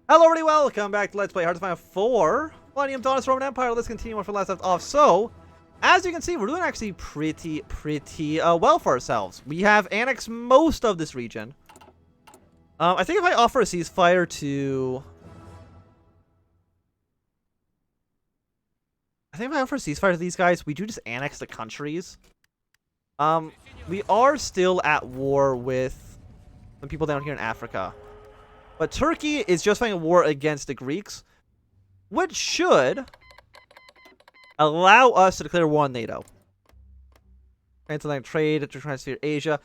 Hello everybody, welcome back to Let's Play Hard to Find 4 Millennium Dawn Roman Empire. Let's continue on from last left off. So, as you can see, we're doing actually pretty well for ourselves. We have annexed most of this region. I think if I offer a ceasefire to... these guys, we do just annex the countries. We are still at war with the people down here in Africa. But Turkey is just fighting a war against the Greeks, which should allow us to declare war on NATO. Transatlantic trade to transfer Asia.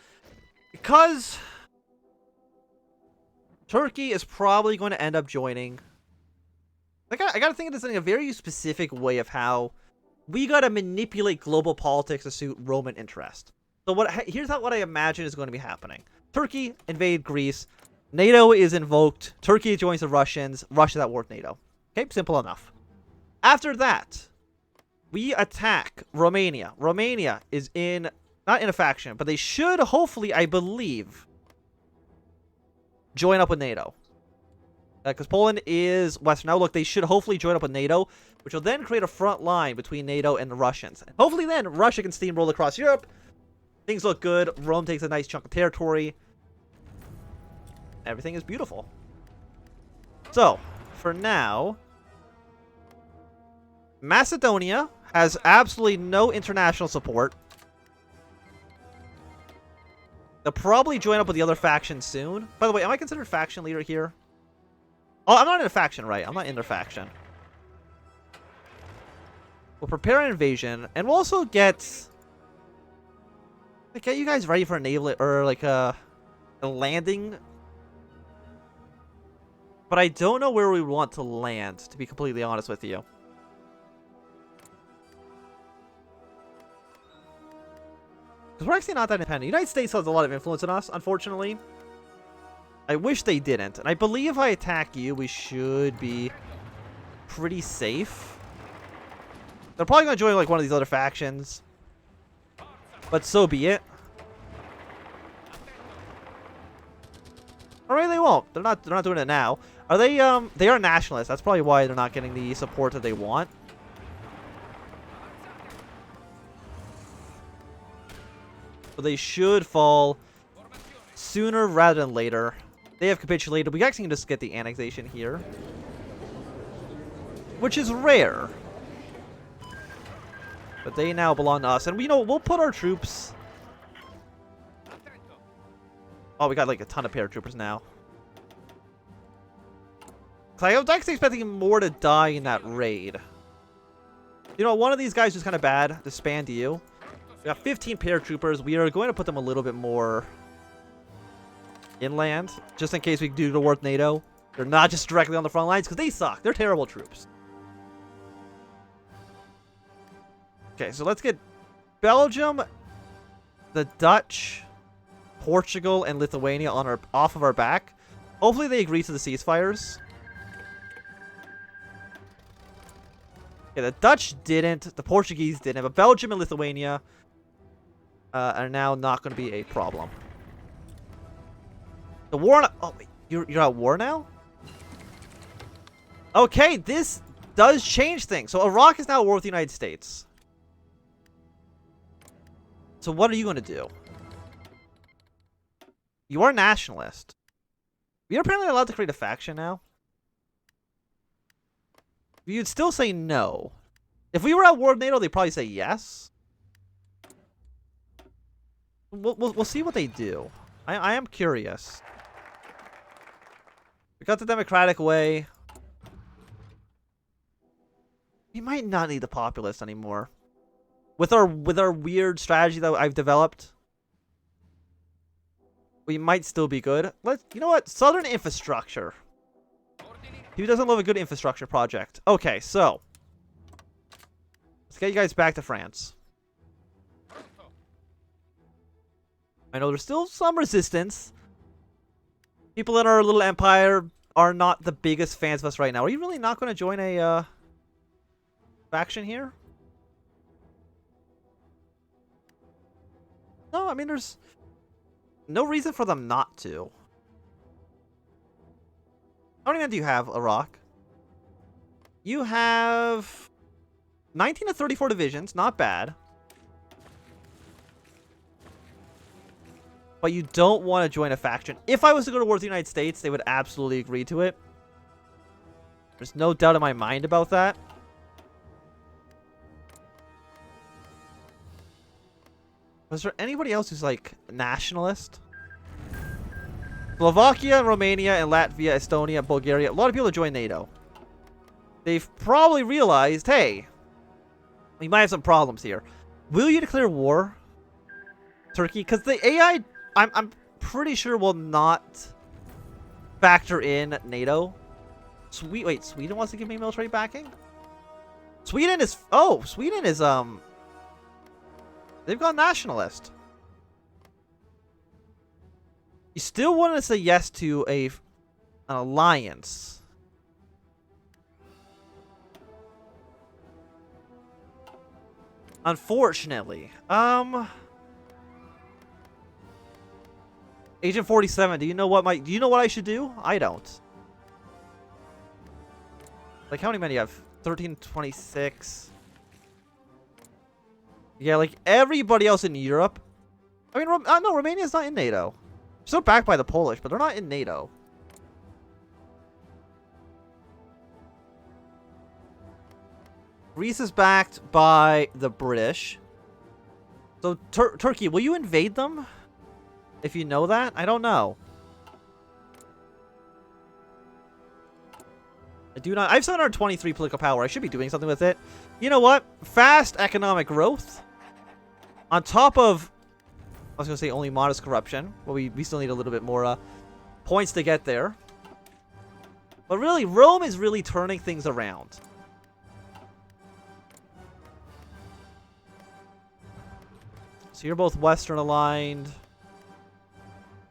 Because Turkey is probably going to end up joining. I gotta think of this in a very specific way of how we gotta manipulate global politics to suit Roman interest. So here's what I imagine is going to be happening. Turkey invade Greece. NATO is invoked. Turkey joins the Russians. Russia's at war with NATO. Okay, simple enough. After that, we attack Romania. Romania is not in a faction, but they should hopefully, I believe, join up with NATO. Because Poland is Western outlook, they should hopefully join up with NATO, which will then create a front line between NATO and the Russians. And hopefully then, Russia can steamroll across Europe. Things look good. Rome takes a nice chunk of territory. Everything is beautiful. So, for now, Macedonia has absolutely no international support. They'll probably join up with the other faction soon. By the way, am I considered faction leader here? Oh, I'm not in a faction, right? I'm not in their faction. We'll prepare an invasion, and we'll also get you guys ready for a naval or like a landing. But I don't know where we want to land, to be completely honest with you. Because we're actually not that independent. The United States has a lot of influence on us, unfortunately. I wish they didn't. And I believe if I attack you, we should be pretty safe. They're probably going to join like one of these other factions. But so be it. Or maybe they won't. They're not doing it now. Are they they are nationalists. That's probably why they're not getting the support that they want. But they should fall sooner rather than later. They have capitulated. We actually can just get the annexation here, which is rare. But they now belong to us, and we'll put our troops. Oh, we got like a ton of paratroopers now. I was actually expecting more to die in that raid. You know, one of these guys was kind of bad. Disband you. We got 15 paratroopers. We are going to put them a little bit more inland, just in case we do the war with NATO. They're not just directly on the front lines, because they suck. They're terrible troops. Okay, so let's get Belgium, the Dutch, Portugal, and Lithuania off of our back. Hopefully they agree to the ceasefires. Yeah, the Dutch didn't, the Portuguese didn't, but Belgium and Lithuania are now not going to be a problem. The war... Oh, wait, you're at war now? Okay, this does change things. So Iraq is now at war with the United States. So what are you going to do? You are nationalist. You're apparently allowed to create a faction now. You'd still say no. If we were at war with NATO, they'd probably say yes. We'll see what they do. I am curious. We got the democratic way. We might not need the populace anymore. With our weird strategy that I've developed, we might still be good. You know what? Southern infrastructure. Who doesn't love a good infrastructure project? Okay, so let's get you guys back to France. I know there's still some resistance. People in our little empire are not the biggest fans of us right now. Are you really not going to join a faction here? No, I mean, there's no reason for them not to. How many men do you have, Iraq? You have 19 to 34 divisions. Not bad. But you don't want to join a faction. If I was to go to war with the United States, they would absolutely agree to it. There's no doubt in my mind about that. Was there anybody else who's like nationalist? Slovakia, Romania, and Latvia, Estonia, Bulgaria. A lot of people join NATO. They've probably realized, hey, we might have some problems here. Will you declare war, Turkey? Because the AI, I'm pretty sure, will not factor in NATO. Wait, Sweden wants to give me military backing? Sweden is, they've gone nationalist. You still want to say yes to an alliance. Unfortunately. Agent 47, do you know what I should do? I don't. Like, how many men do you have? 1326. Yeah, like everybody else in Europe. I mean, no, Romania's not in NATO. Still backed by the Polish, but they're not in NATO. Greece is backed by the British. So, Turkey, will you invade them? If you know that? I don't know. I do not. I have 723 political power. I should be doing something with it. You know what? Fast economic growth. On top of, I was going to say only modest corruption. Well, we still need a little bit more points to get there. But really, Rome is really turning things around. So you're both Western aligned.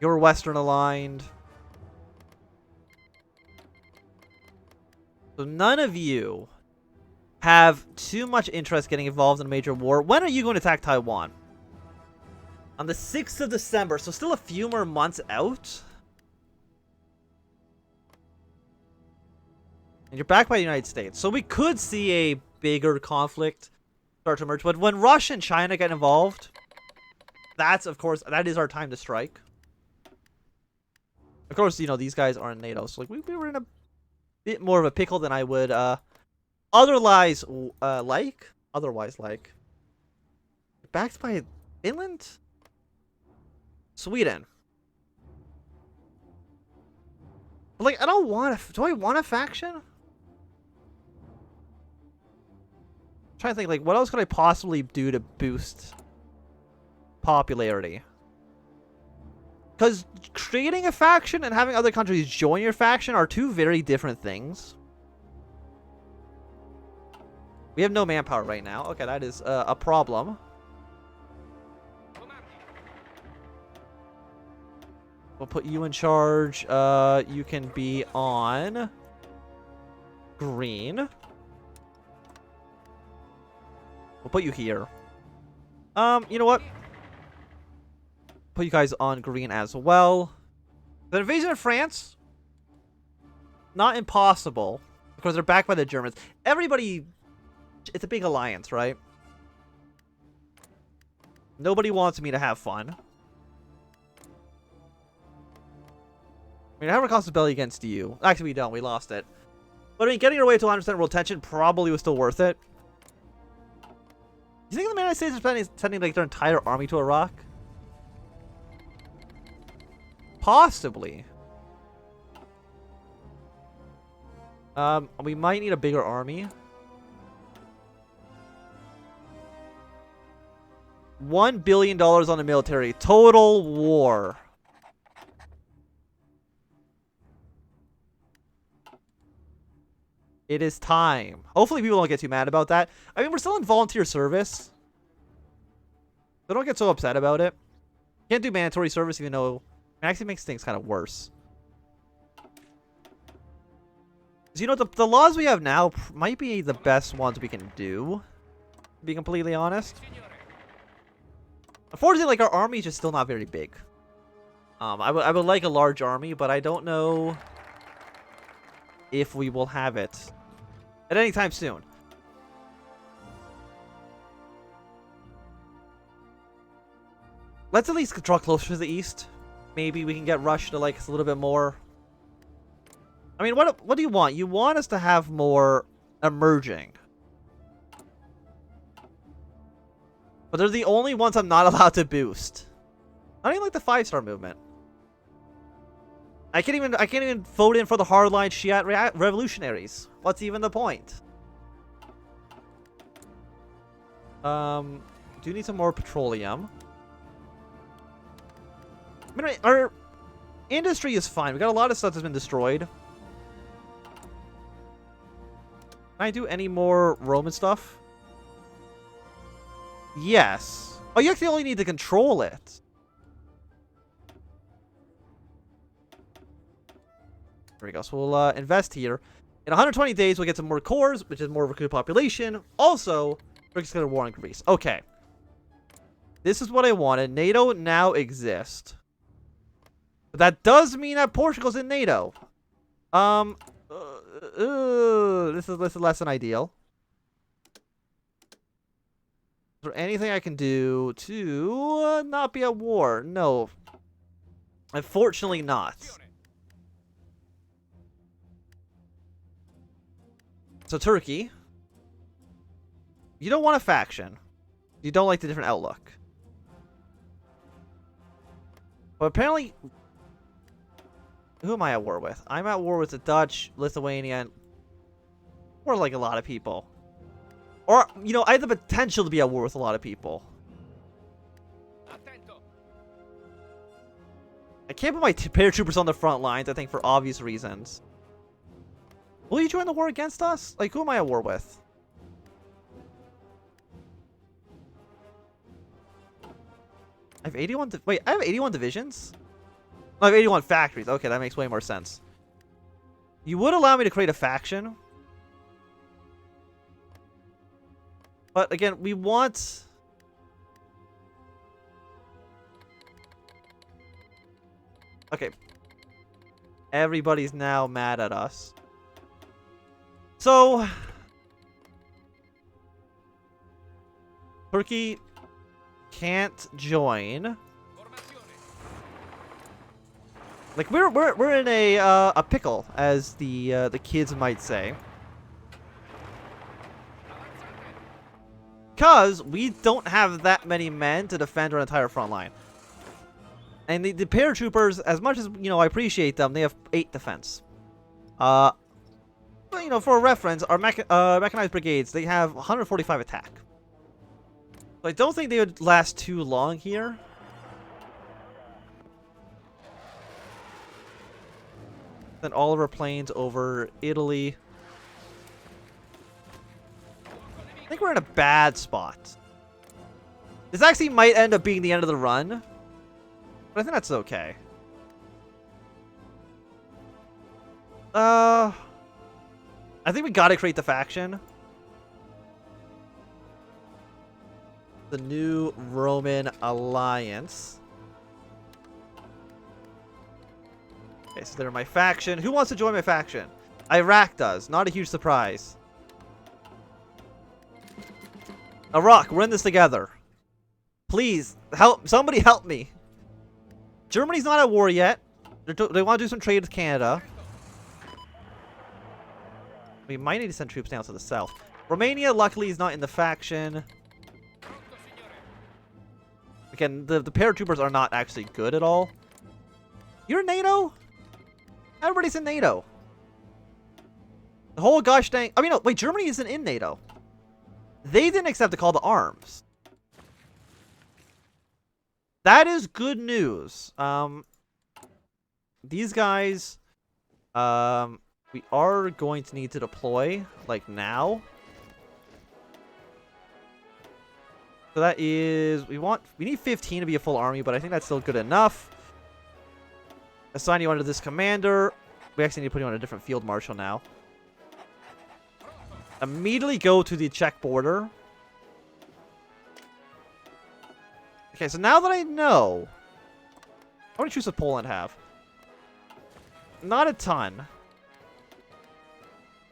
You're Western aligned. So none of you have too much interest getting involved in a major war. When are you going to attack Taiwan? On the 6th of December, so still a few more months out. And you're backed by the United States. So we could see a bigger conflict start to emerge. But when Russia and China get involved, that's, of course, that is our time to strike. Of course, you know, these guys aren't NATO. So like we were in a bit more of a pickle than I would otherwise like. Backed by Finland? Sweden. But like, I don't want to. Do I want a faction? I'm trying to think, like, what else could I possibly do to boost popularity? Because creating a faction and having other countries join your faction are two very different things. We have no manpower right now. Okay, that is a problem. We'll put you in charge. You can be on green. We'll put you here. You know what? Put you guys on green as well. The invasion of France, not impossible, because they're backed by the Germans. Everybody, it's a big alliance, right? Nobody wants me to have fun. I mean, I have a cost of belly against you. Actually, we don't. We lost it. But I mean, getting our way to 100% world tension probably was still worth it. Do you think the United States is sending like their entire army to Iraq? Possibly. We might need a bigger army. $1 billion on the military. Total war. It is time. Hopefully people don't get too mad about that. I mean, we're still in volunteer service. So don't get so upset about it. Can't do mandatory service even though it actually makes things kind of worse. Because, you know, the laws we have now might be the best ones we can do. To be completely honest. Unfortunately, like, our army is just still not very big. I would like a large army, but I don't know if we will have it at any time soon. Let's at least draw closer to the east. Maybe we can get Russia to like us a little bit more. I mean, what do you want? You want us to have more emerging. But they're the only ones I'm not allowed to boost. I don't even like the 5-star movement. I can't even vote in for the hardline Shiite revolutionaries. What's even the point? Do need some more petroleum. I mean, our industry is fine. We got a lot of stuff that's been destroyed. Can I do any more Roman stuff? Yes. Oh, you actually only need to control it. There we go. So we'll invest here. In 120 days, we'll get some more cores, which is more recruit population. Also, we're just going to war in Greece. Okay. This is what I wanted. NATO now exists. But that does mean that Portugal's in NATO. This is less than ideal. Is there anything I can do to not be at war? No. Unfortunately not. So Turkey. You don't want a faction. You don't like the different outlook. But apparently... Who am I at war with? I'm at war with the Dutch, Lithuanian, or like a lot of people. Or, you know, I have the potential to be at war with a lot of people. I can't put my paratroopers on the front lines, I think, for obvious reasons. Will you join the war against us? Like, who am I at war with? I have 81... Wait, I have 81 divisions? I have 81 factories. Okay, that makes way more sense. You would allow me to create a faction. But again, we want... Okay. Everybody's now mad at us. So... Turkey can't join... Like we're in a pickle, as the kids might say, because we don't have that many men to defend our entire front line. And the paratroopers, as much as I appreciate them, they have 8 defense. But for reference, our mechanized brigades, they have 145 attack. So I don't think they would last too long here. Then all of our planes over Italy. I think we're in a bad spot. This actually might end up being the end of the run, but I think that's okay. I think we gotta create the faction. The new Roman alliance. Okay, so they're my faction. Who wants to join my faction? Iraq does. Not a huge surprise. Iraq, we're in this together. Please, help. Somebody help me. Germany's not at war yet. They want to do some trade with Canada. We might need to send troops down to the south. Romania, luckily, is not in the faction. Again, the paratroopers are not actually good at all. You're in NATO? Everybody's in NATO. The whole gosh dang... I mean, no, wait, Germany isn't in NATO. They didn't accept the call to arms. That is good news. These guys... we are going to need to deploy, like, now. So that is... We need 15 to be a full army, but I think that's still good enough. Assign you under this commander. We actually need to put you on a different field marshal now. Immediately go to the Czech border. Okay, so now that I know... How many troops does Poland have? Not a ton.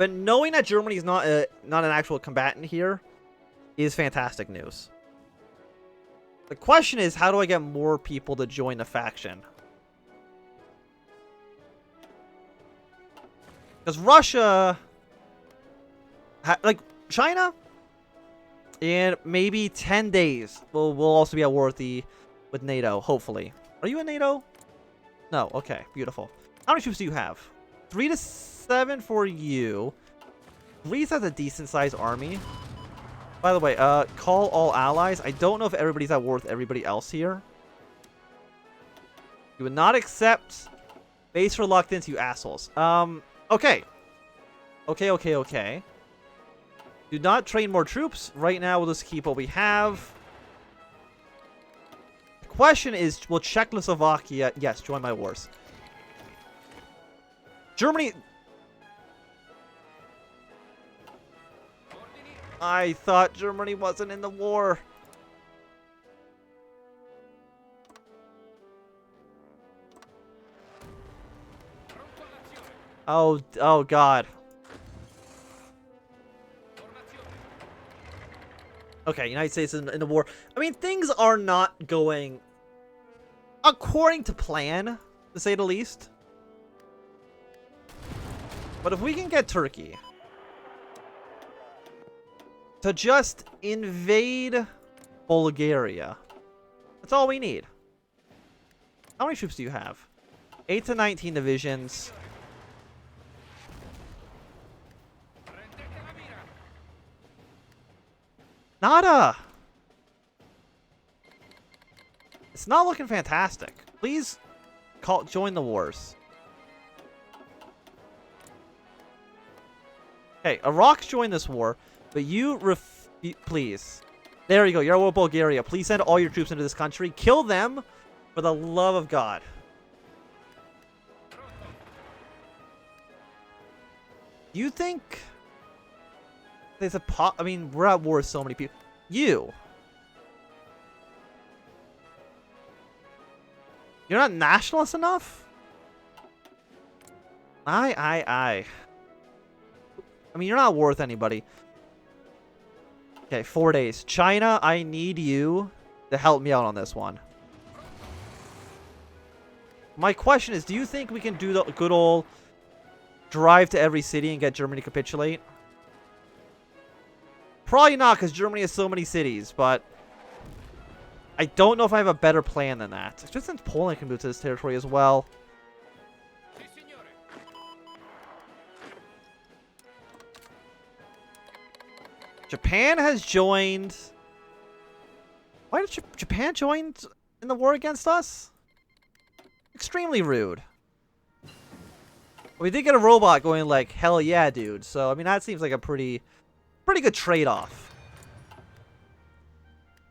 But knowing that Germany is not an actual combatant here is fantastic news. The question is, how do I get more people to join the faction? Because Russia, like China, in maybe 10 days, we'll also be at war with NATO, hopefully. Are you in NATO? No. Okay, beautiful. How many troops do you have? 3 to 7 for you. Greece has a decent-sized army. By the way, call all allies. I don't know if everybody's at war with everybody else here. You would not accept base reluctance, you assholes. Okay. Okay. Do not train more troops. Right now, we'll just keep what we have. The question is, will Czechoslovakia, yes, join my wars? Germany... I thought Germany wasn't in the war. Oh God. Okay, United States in the war. I mean, things are not going according to plan, to say the least. But if we can get Turkey to just invade Bulgaria, that's all we need. How many troops do you have? 8 to 19 divisions. Nada! It's not looking fantastic. Please join the wars. Okay, Iraq's joined this war, but you please. There you go, you're at war with Bulgaria. Please send all your troops into this country. Kill them for the love of God. You think there's a I mean, we're at war with so many people. You're not nationalist enough? I mean, you're not worth anybody. Okay, 4 days. China, I need you to help me out on this one. My question is, do you think we can do the good old drive to every city and get Germany to capitulate? Probably not, because Germany has so many cities, but I don't know if I have a better plan than that. Just since Poland can move to this territory as well. Japan has joined. Why did Japan join in the war against us? Extremely rude. We did get a robot going like, hell yeah, dude. So, I mean, that seems like a pretty good trade-off.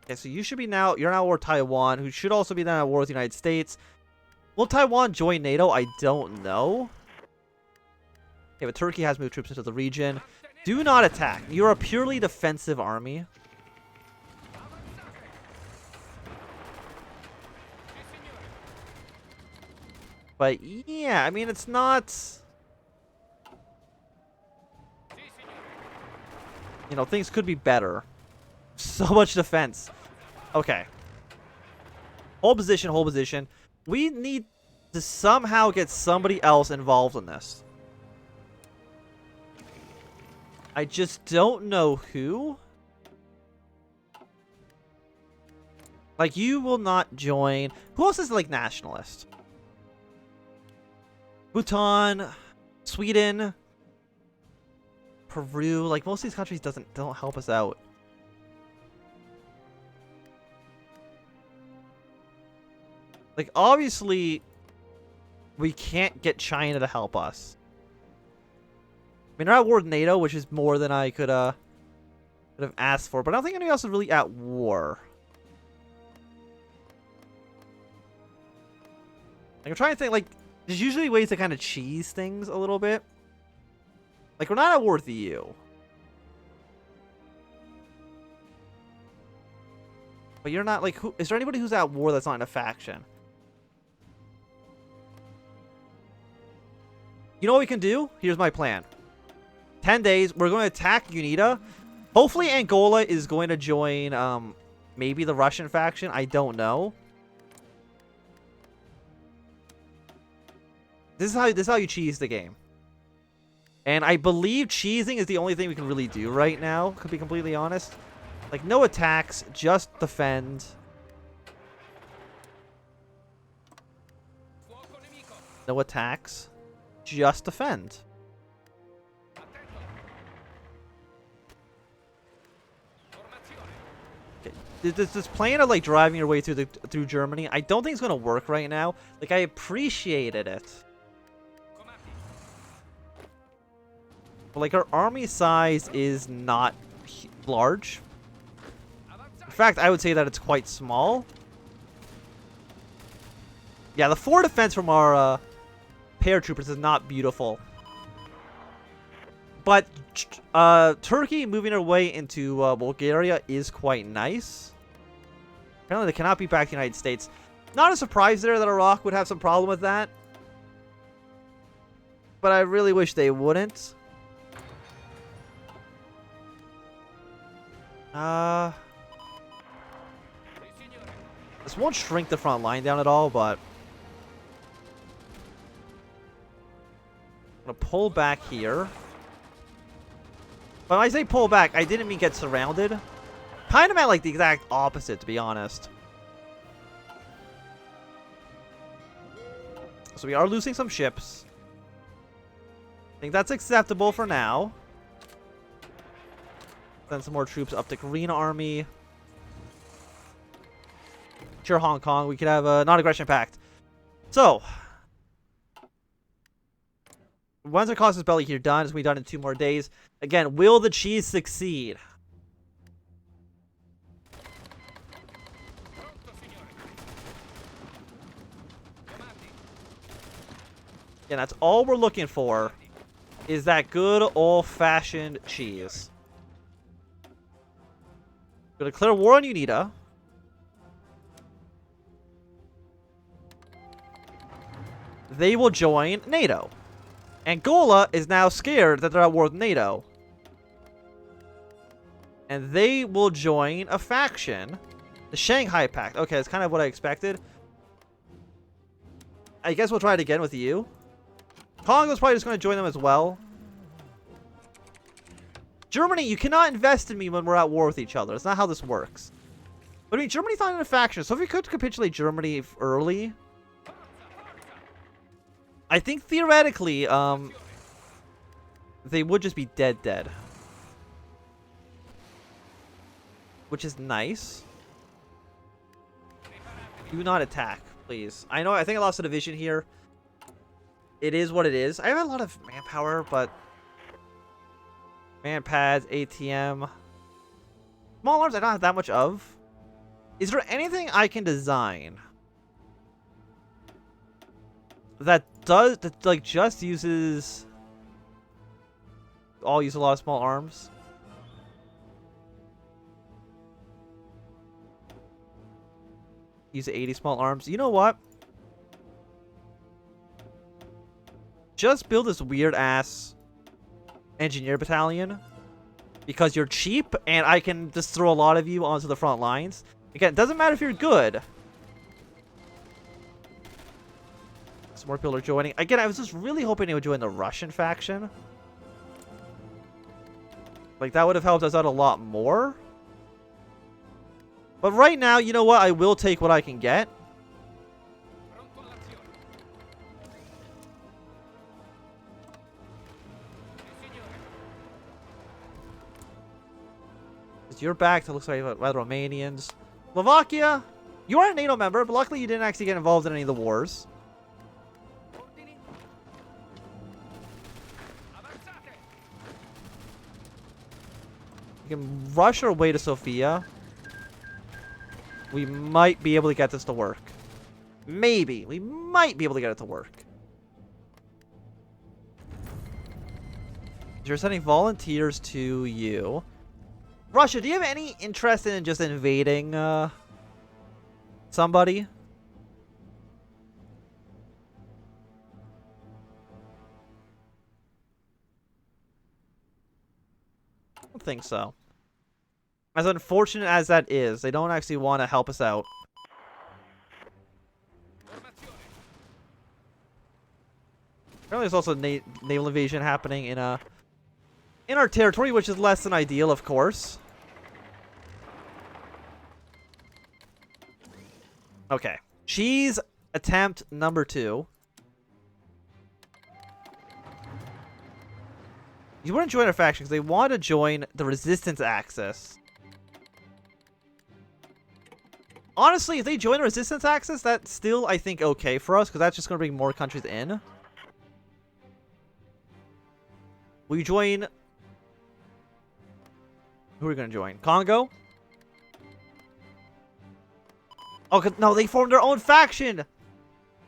Okay, so you should be now, you're now at war with Taiwan, who should also be now at war with the United States. Will Taiwan join NATO? I don't know. Okay, but Turkey has moved troops into the region. Do not attack. You're a purely defensive army. But yeah, I mean, it's not... You know, things could be better. So much defense. Okay. Hold position, hold position. We need to somehow get somebody else involved in this. I just don't know who. Like, you will not join. Who else is, like, nationalist? Bhutan, Sweden, Peru. Like, most of these countries don't help us out. Like, obviously, we can't get China to help us. I mean, they're at war with NATO, which is more than I could have asked for. But I don't think anybody else is really at war. Like, I'm trying to think, like, there's usually ways to kind of cheese things a little bit. Like, we're not at war with the EU. But you're not, like, who... Is there anybody who's at war that's not in a faction? You know what we can do? Here's my plan. 10 days. We're going to attack UNITA. Hopefully Angola is going to join maybe the Russian faction. I don't know. This is how you cheese the game. And I believe cheesing is the only thing we can really do right now, to be completely honest. Like, no attacks, just defend. No attacks, just defend. Okay. This plan of, like, driving your way through Germany, I don't think it's going to work right now. Like, I appreciated it. But, like, our army size is not large. In fact, I would say that it's quite small. Yeah, the 4 defense from our paratroopers is not beautiful. But Turkey moving their way into Bulgaria is quite nice. Apparently they cannot beat back the United States. Not a surprise there that Iraq would have some problem with that. But I really wish they wouldn't. This won't shrink the front line down at all, but I'm gonna pull back here. But when I say pull back, I didn't mean get surrounded. Kind of meant like the exact opposite, to be honest. So we are losing some ships. I think that's acceptable for now. Send some more troops up to Green Army. Sure, Hong Kong. We could have a non-aggression pact. So, once our Casus Belli here done, it's going to be done in 2 more days. Again, will the cheese succeed? Again, that's all we're looking for, is that good old-fashioned cheese. Gonna declare war on UNITA. They will join NATO. Angola is now scared that they're at war with NATO. And they will join a faction. The Shanghai Pact. Okay, that's kind of what I expected. I guess we'll try it again with you. Congo's probably just going to join them as well. Germany, you cannot invest in me when we're at war with each other. That's not how this works. But I mean, Germany's not in a faction, so if we could capitulate Germany early, I think theoretically, they would just be dead. Which is nice. Do not attack, please. I know, I think I lost a division here. It is what it is. I have a lot of manpower, but man pads, ATM. Small arms I don't have that much of. Is there anything I can design that like just uses... I'll use a lot of small arms. Use 80 small arms. You know what? Just build this weird ass engineer battalion because you're cheap and I can just throw a lot of you onto the front lines. Again, it doesn't matter if you're good. Some more people are joining. Again, I was just really hoping they would join the Russian faction. Like, that would have helped us out a lot more. But right now, you know what? I will take what I can get. You're back to looks like the Romanians. Slovakia, you are a NATO member, but luckily you didn't actually get involved in any of the wars. We can rush our way to Sofia. We might be able to get this to work. Maybe. We might be able to get it to work. You're sending volunteers to you. Russia, do you have any interest in just invading somebody? don't think so. As unfortunate as that is, they don't actually want to help us out. Apparently there's also naval invasion happening in our territory, which is less than ideal, of course. Okay. Cheese attempt number 2. You want to join our faction because they want to join the resistance axis. Honestly, if they join the resistance axis, that's still, I think, okay for us because that's just going to bring more countries in. Will you join? Who are we going to join? Congo? Oh, no, they formed their own faction!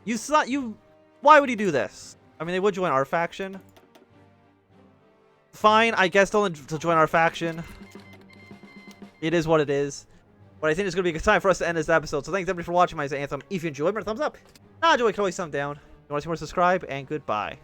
Why would he do this? I mean, they would join our faction. Fine, I guess they'll join our faction. It is what it is. But I think it's going to be a good time for us to end this episode. So thanks everybody for watching. My name is Anthem. If you enjoyed, remember thumbs up. Not enjoy, you can always thumb down. If you want to see more, subscribe, and goodbye.